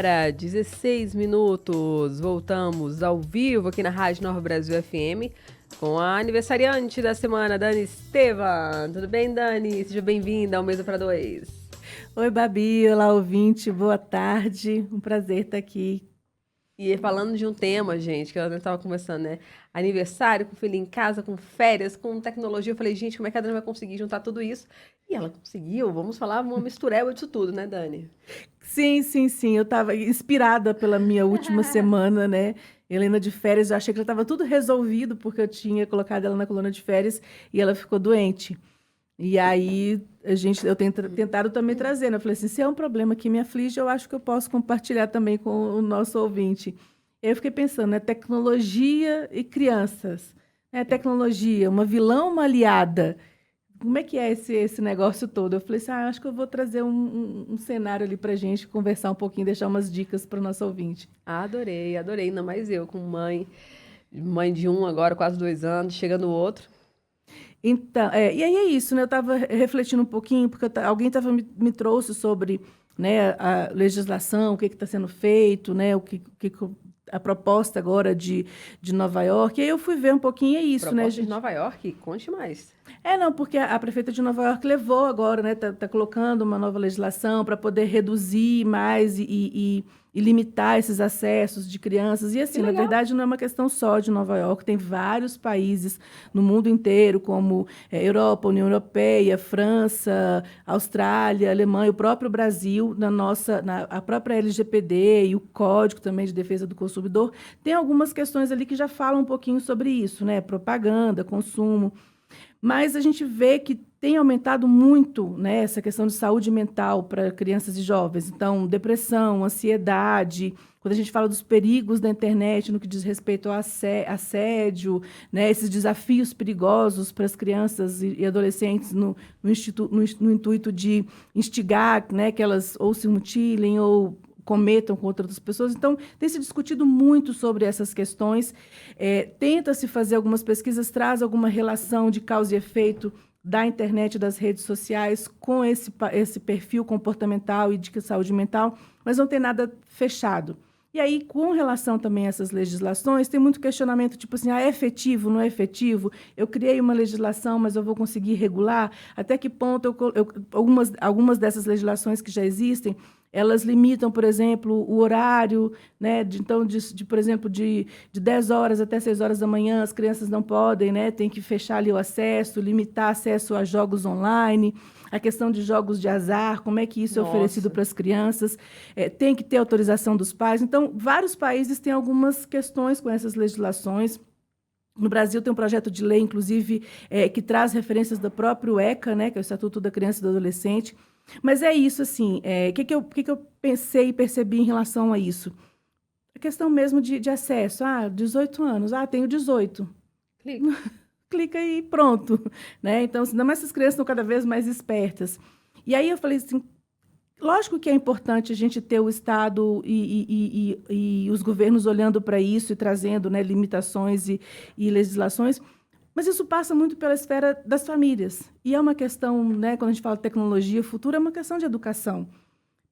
hora, 16 minutos. Voltamos ao vivo aqui na Rádio Nova Brasil FM com a aniversariante da semana, Dani Estevam. Tudo bem, Dani? Seja bem-vinda ao Mesa para Dois. Oi, Babi. Olá, ouvinte. Boa tarde. Um prazer estar aqui. E falando de um tema, gente, que ela estava conversando, né? Aniversário, com filho em casa, com férias, com tecnologia. Eu falei, gente, como é que a Dani vai conseguir juntar tudo isso? E ela conseguiu. Vamos falar uma mistureba disso tudo, né, Dani? Sim. Eu estava inspirada pela minha última semana, né? Helena de férias. Eu achei que já estava tudo resolvido, porque eu tinha colocado ela na coluna de férias e ela ficou doente. E aí, eu tenho tentado também trazer, né? Eu falei assim, se é um problema que me aflige, eu acho que eu posso compartilhar também com o nosso ouvinte. Eu fiquei pensando, né? Tecnologia e crianças. Né? Tecnologia, uma vilã ou uma aliada? Como é que é esse negócio todo? Eu falei assim, acho que eu vou trazer um cenário ali pra gente conversar um pouquinho, deixar umas dicas para o nosso ouvinte. Adorei, adorei. Ainda mais eu, com mãe de um agora, quase 2 anos, chegando o outro. Então, e aí é isso, né? Eu estava refletindo um pouquinho, porque alguém me trouxe sobre, né, a legislação, o que está sendo feito, né, a proposta agora de Nova York. E aí eu fui ver um pouquinho, é isso, né, Proposta de gente? Nova York? Conte mais. Não, porque a prefeita de Nova York levou agora, né? Tá colocando uma nova legislação para poder reduzir mais e limitar esses acessos de crianças. E Que assim, na legal. verdade, não é uma questão só de Nova York, tem vários países no mundo inteiro, como Europa, União Europeia, França, Austrália, Alemanha, o próprio Brasil, a própria LGPD e o Código também de Defesa do Consumidor, tem algumas questões ali que já falam um pouquinho sobre isso, né? Propaganda, consumo. Mas a gente vê que tem aumentado muito, né, essa questão de saúde mental para crianças e jovens. Então, depressão, ansiedade, quando a gente fala dos perigos da internet no que diz respeito ao assédio, né, esses desafios perigosos para as crianças e adolescentes no intuito de instigar, né, que elas ou se mutilem ou cometam contra outras pessoas. Então, tem se discutido muito sobre essas questões. Tenta-se fazer algumas pesquisas, traz alguma relação de causa e efeito da internet e das redes sociais com esse perfil comportamental e de saúde mental, mas não tem nada fechado. E aí, com relação também a essas legislações, tem muito questionamento, tipo assim, é efetivo, não é efetivo? Eu criei uma legislação, mas eu vou conseguir regular? Até que ponto algumas dessas legislações que já existem, elas limitam, por exemplo, o horário, né? Por exemplo, de 10 horas até 6 horas da manhã, as crianças não podem, né? Tem que fechar ali o acesso, limitar acesso a jogos online, a questão de jogos de azar, como é que isso é oferecido Nossa. para as crianças, tem que ter autorização dos pais. Então, vários países têm algumas questões com essas legislações. No Brasil tem um projeto de lei, inclusive, que traz referências do próprio ECA, né, que é o Estatuto da Criança e do Adolescente. Mas é isso, assim, que eu pensei e percebi em relação a isso? A questão mesmo de acesso. 18 anos. Tenho 18. Clica. Clica e pronto. Né? Então, ainda mais essas crianças estão cada vez mais espertas. E aí eu falei assim, lógico que é importante a gente ter o Estado e os governos olhando para isso e trazendo, né, limitações e legislações, mas isso passa muito pela esfera das famílias. E é uma questão, né, quando a gente fala de tecnologia, futuro é uma questão de educação.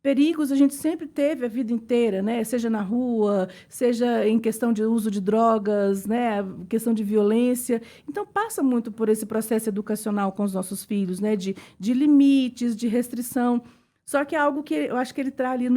Perigos a gente sempre teve a vida inteira, né? Seja na rua, seja em questão de uso de drogas, né? Questão de violência. Então, passa muito por esse processo educacional com os nossos filhos, né? De limites, de restrição. Só que é algo que eu acho que ele traz ali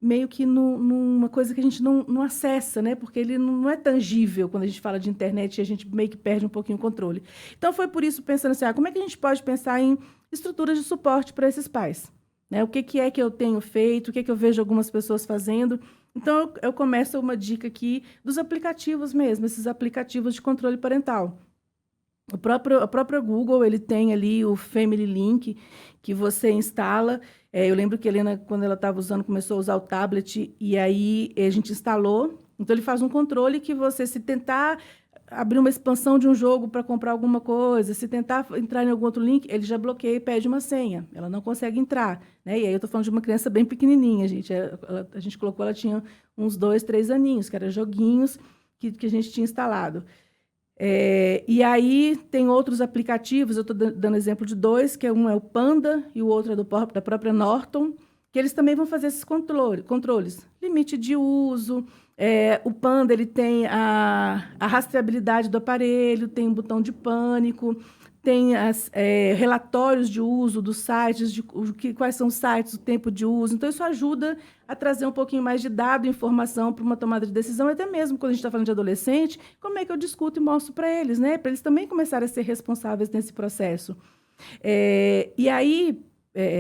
meio que numa coisa que a gente não acessa, né? Porque ele não é tangível quando a gente fala de internet e a gente meio que perde um pouquinho o controle. Então, foi por isso, pensando assim, como é que a gente pode pensar em estruturas de suporte para esses pais? Né? O que é que eu tenho feito? O que é que eu vejo algumas pessoas fazendo? Então, eu começo uma dica aqui dos aplicativos mesmo, esses aplicativos de controle parental. A própria Google, ele tem ali o Family Link, que você instala. Eu lembro que a Helena, quando ela estava usando, começou a usar o tablet, e aí a gente instalou. Então, ele faz um controle que você, se tentar abrir uma expansão de um jogo para comprar alguma coisa, se tentar entrar em algum outro link, ele já bloqueia e pede uma senha. Ela não consegue entrar. Né? E aí eu estou falando de uma criança bem pequenininha, gente. A gente colocou, ela tinha uns 2, 3 aninhos, que eram joguinhos que a gente tinha instalado. E aí tem outros aplicativos, eu estou dando exemplo de 2, que um é o Panda e o outro é da própria Norton, que eles também vão fazer esses controles. Limite de uso, o Panda ele tem a rastreabilidade do aparelho, tem um botão de pânico, tem relatórios de uso dos sites, quais são os sites, o tempo de uso. Então, isso ajuda a trazer um pouquinho mais de dado e informação para uma tomada de decisão, até mesmo quando a gente está falando de adolescente, como é que eu discuto e mostro para eles, né? Para eles também começarem a ser responsáveis nesse processo. E aí,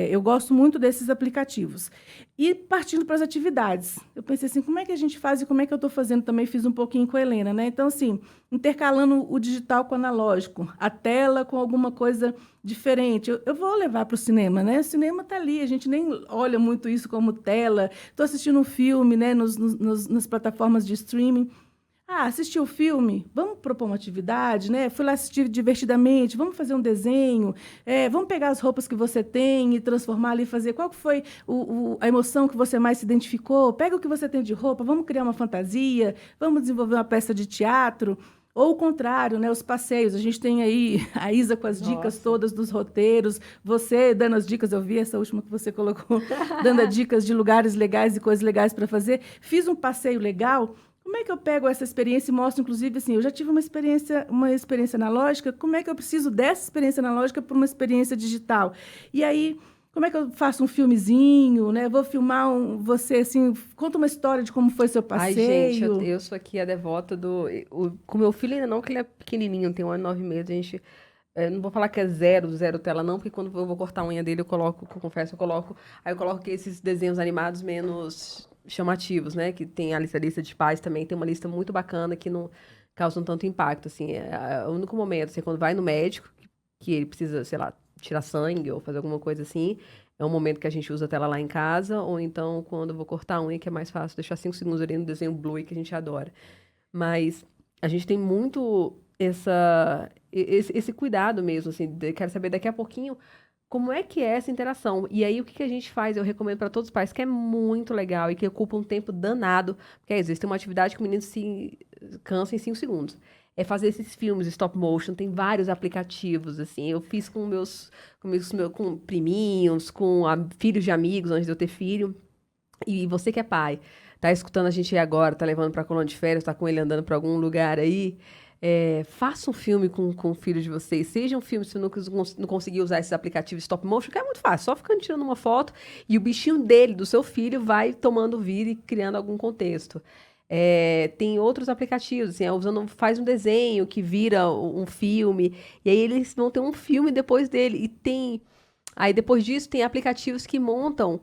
eu gosto muito desses aplicativos. E partindo para as atividades, eu pensei assim, como é que a gente faz e como é que eu estou fazendo também, fiz um pouquinho com a Helena, né? Então, assim, intercalando o digital com o analógico, a tela com alguma coisa diferente. Eu vou levar para o cinema, né? O cinema está ali, a gente nem olha muito isso como tela. Estou assistindo um filme, né, nas plataformas de streaming. Assistiu o filme? Vamos propor uma atividade, né? Fui lá assistir divertidamente, vamos fazer um desenho, vamos pegar as roupas que você tem e transformar ali, fazer qual que foi a emoção que você mais se identificou, pega o que você tem de roupa, vamos criar uma fantasia, vamos desenvolver uma peça de teatro, ou o contrário, né? Os passeios, a gente tem aí a Isa com as dicas todas dos roteiros, você dando as dicas, eu vi essa última que você colocou, dando dicas de lugares legais e coisas legais para fazer, fiz um passeio legal. Como é que eu pego essa experiência e mostro, inclusive, assim, eu já tive uma experiência analógica, como é que eu preciso dessa experiência analógica para uma experiência digital? E aí, como é que eu faço um filmezinho, né? Vou filmar você, assim, conta uma história de como foi seu passeio. Ai, gente, eu sou aqui a devota com meu filho ainda não, que ele é pequenininho, tem 1 ano e 9 meses, a gente... não vou falar que é zero tela, não, porque quando eu vou cortar a unha dele, eu coloco esses desenhos animados menos chamativos, né? Que tem a lista de pais também, tem uma lista muito bacana que não causam tanto impacto, assim. É o único momento, assim, quando vai no médico, que ele precisa, sei lá, tirar sangue ou fazer alguma coisa assim, é um momento que a gente usa a tela lá em casa, ou então quando eu vou cortar a unha, que é mais fácil deixar 5 segundos ali no desenho Blue, que a gente adora. Mas a gente tem muito esse cuidado mesmo, assim, quero saber daqui a pouquinho como é que é essa interação. E aí, o que a gente faz, eu recomendo para todos os pais, que é muito legal e que ocupa um tempo danado, porque às vezes tem uma atividade que o menino se cansa em 5 segundos. É fazer esses filmes stop motion, tem vários aplicativos, assim, eu fiz com priminhos, filhos de amigos, antes de eu ter filho. E você que é pai, tá escutando a gente agora, tá levando pra colônia de férias, tá com ele andando pra algum lugar aí, faça um filme com o filho de vocês. Seja um filme, se não conseguir usar esses aplicativos stop motion, que é muito fácil, só ficando tirando uma foto e o bichinho do seu filho, vai tomando vida e criando algum contexto. Tem outros aplicativos, assim, faz um desenho que vira um filme, e aí eles vão ter um filme depois dele. Aí depois disso tem aplicativos que montam,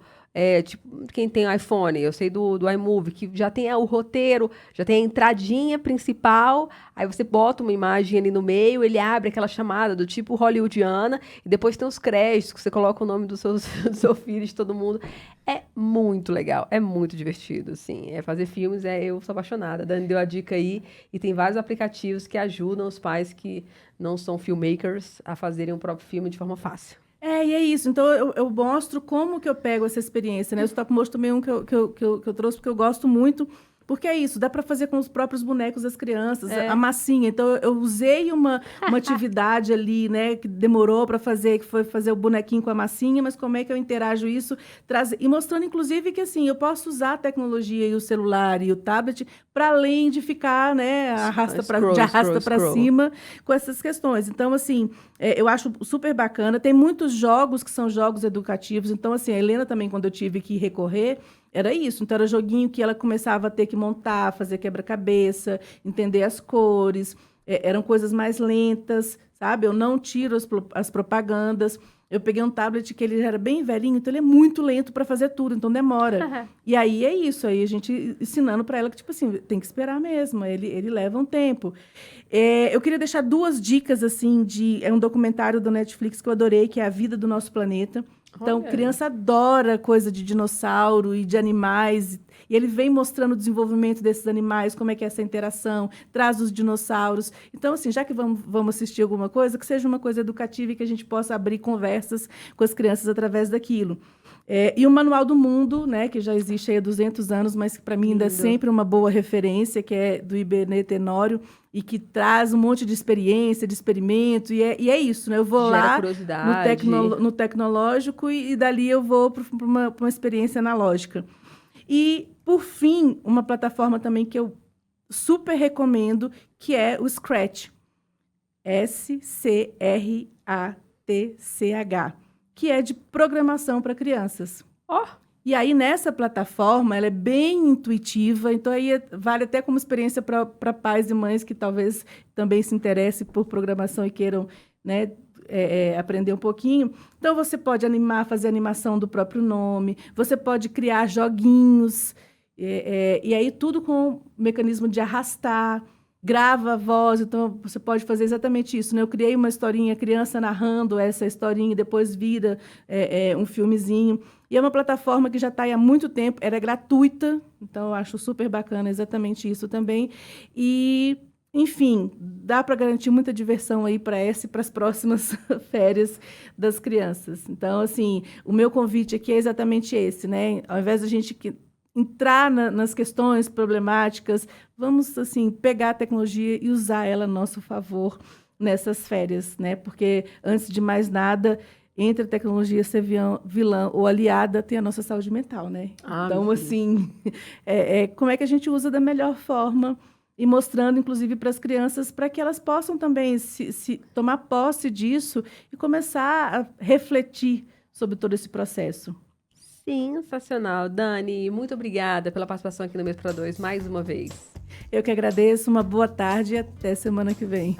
tipo, quem tem iPhone, eu sei do iMovie, que já tem o roteiro, já tem a entradinha principal, aí você bota uma imagem ali no meio, ele abre aquela chamada do tipo hollywoodiana, e depois tem os créditos, que você coloca o nome do seu filho, de todo mundo. É muito legal, é muito divertido, assim. Fazer filmes, eu sou apaixonada. A Dani deu a dica aí, e tem vários aplicativos que ajudam os pais que não são filmmakers a fazerem o próprio filme de forma fácil. E é isso. Então, eu mostro como que eu pego essa experiência, né? O stop motion também é um que eu trouxe, porque eu gosto muito. Porque é isso, dá para fazer com os próprios bonecos das crianças, a massinha. Então, eu usei uma atividade ali, né, que demorou para fazer, que foi fazer o bonequinho com a massinha, mas como é que eu interajo isso? E mostrando, inclusive, que assim, eu posso usar a tecnologia e o celular e o tablet para além de ficar, né, arrasta para cima com essas questões. Então, assim, eu acho super bacana. Tem muitos jogos que são jogos educativos. Então, assim, a Helena também, quando eu tive que recorrer, era isso. Então, era joguinho que ela começava a ter que montar, fazer quebra-cabeça, entender as cores. Eram coisas mais lentas, sabe? Eu não tiro as propagandas. Eu peguei um tablet que ele era bem velhinho, então ele é muito lento para fazer tudo, então demora. E aí é isso, aí a gente ensinando para ela que, tipo assim, tem que esperar mesmo, ele leva um tempo. Eu queria deixar 2 dicas, assim, é um documentário do Netflix que eu adorei, que é A Vida do Nosso Planeta. Então, criança adora coisa de dinossauro e de animais, e ele vem mostrando o desenvolvimento desses animais, como é que é essa interação, traz os dinossauros. Então, assim, já que vamos assistir alguma coisa, que seja uma coisa educativa e que a gente possa abrir conversas com as crianças através daquilo. E o Manual do Mundo, né, que já existe aí há 200 anos, mas que para mim ainda é sempre uma boa referência, que é do Iberê Tenório. e que traz um monte de experiência, de experimento, e é isso, né? Eu vou Gera lá curiosidade. no tecnológico e dali eu vou para uma experiência analógica. E, por fim, uma plataforma também que eu super recomendo, que é o Scratch. SCRATCH, que é de programação para crianças. Ó, E aí, nessa plataforma, ela é bem intuitiva, então aí vale até como experiência para pais e mães que talvez também se interessem por programação e queiram, né, aprender um pouquinho. Então, você pode fazer animação do próprio nome, você pode criar joguinhos, e aí tudo com o mecanismo de arrastar, grava a voz, então você pode fazer exatamente isso, né? Eu criei uma historinha, criança narrando essa historinha, e depois vira um filmezinho. E é uma plataforma que já está aí há muito tempo, era gratuita, então eu acho super bacana exatamente isso também. E, enfim, dá para garantir muita diversão aí para essa e para as próximas férias das crianças. Então, assim, o meu convite aqui é exatamente esse, né? Ao invés da gente entrar nas questões problemáticas, vamos, assim, pegar a tecnologia e usar ela a nosso favor nessas férias, né? Porque, antes de mais nada, entre a tecnologia ser vilã ou aliada, tem a nossa saúde mental, né? Ah, Então, meu filho. assim, como é que a gente usa da melhor forma e mostrando, inclusive, para as crianças, para que elas possam também se tomar posse disso e começar a refletir sobre todo esse processo. Sensacional. Dani, muito obrigada pela participação aqui no Mês para Dois mais uma vez. Eu que agradeço, uma boa tarde e até semana que vem.